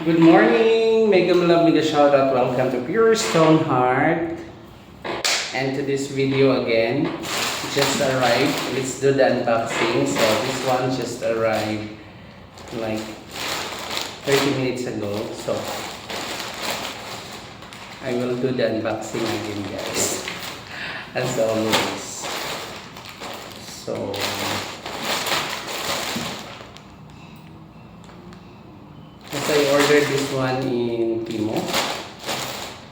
Good morning, mega love, mega shout out. Welcome to Pure Stone Heart. And to this video again, just arrived. Let's do the unboxing. So this one just arrived like 30 minutes ago. So I will do the unboxing again, guys, as always. So as I ordered this one in Temu,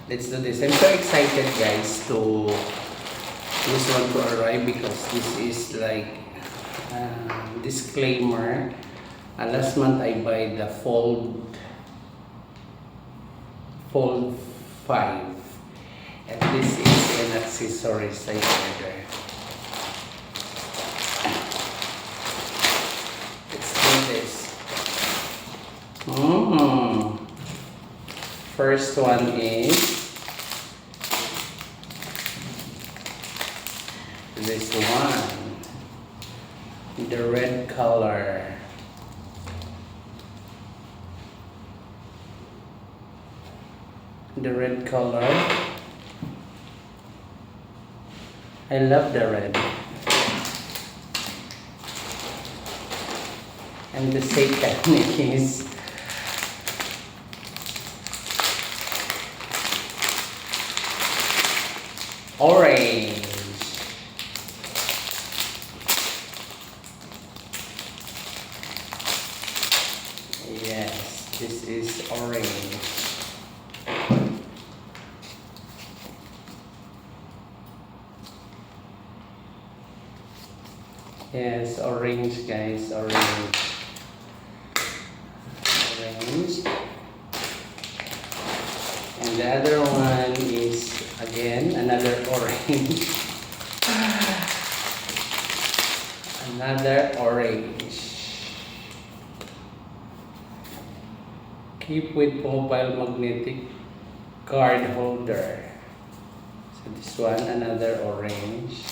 let's do this. I'm so excited, guys, to this one to arrive because this is like disclaimer. Last month I buy the Fold 5, and this is an accessories I order. Let's do this. First one is this one, the red color. The red color. I love the red. And the second is orange. Yes, this is orange. Yes, orange, guys, orange. Orange. And the other one is again another orange. Another orange. Keep with mobile magnetic card holder. So this one, another orange.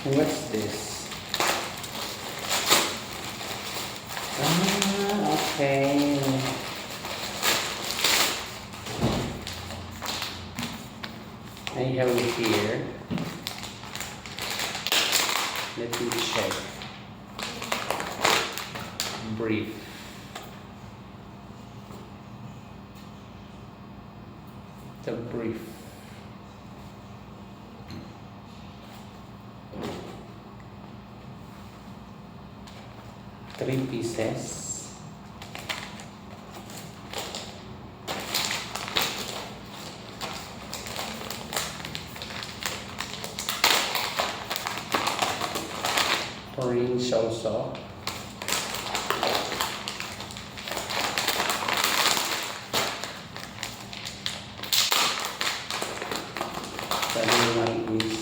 What's this? Okay. I have it here. Let me check. Brief. The brief. Three pieces. Orange also. The other one is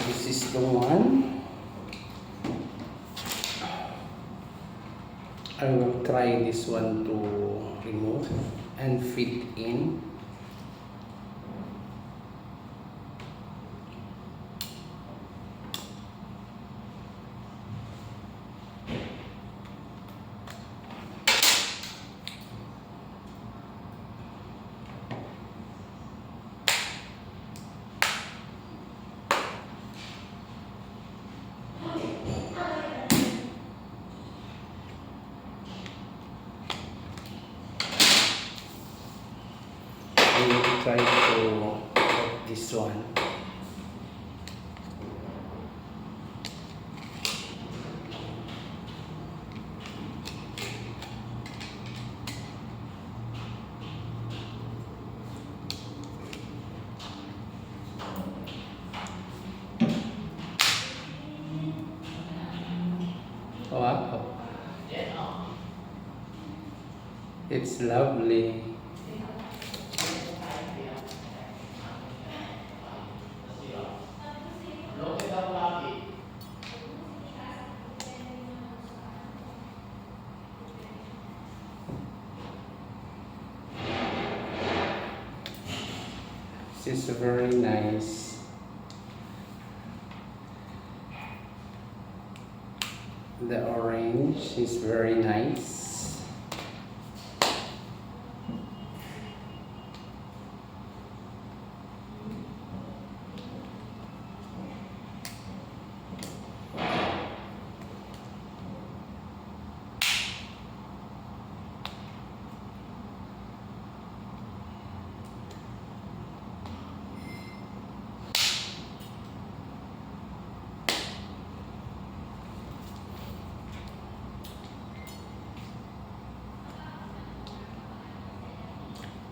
this is the one. I will try this one to remove and fit in. I will try to get this one. Wow. It's lovely. This is very nice. The orange is very nice.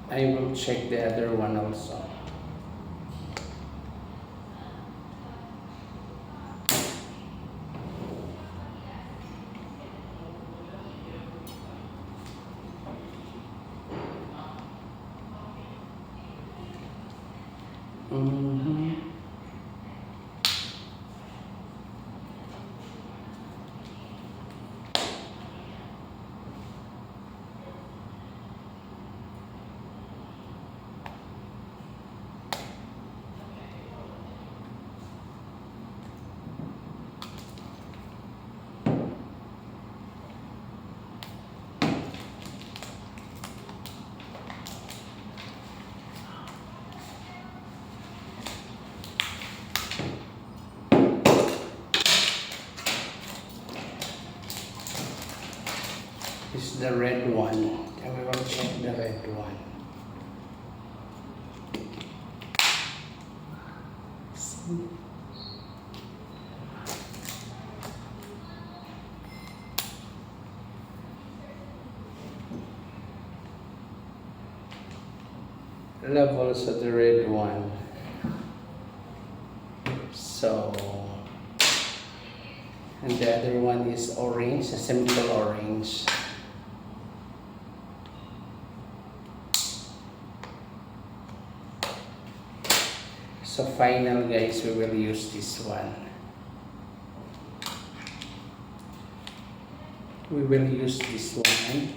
I will check the other one also. Mm-hmm. This is the red one. And we will check the red one. See? Levels of the red one. So, and the other one is orange, a simple orange. So final guys, we will use this one. We will use this one.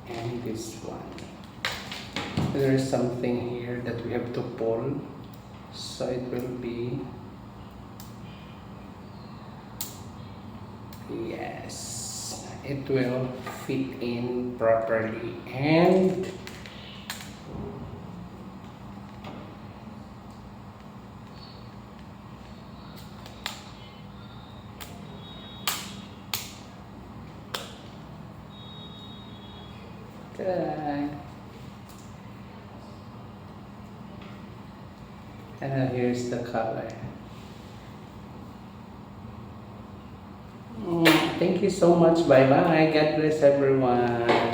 And this one. There is something here that we have to pull, so it will be, yes, it will fit in properly. And here's the color. Thank you so much. Bye bye. God bless everyone.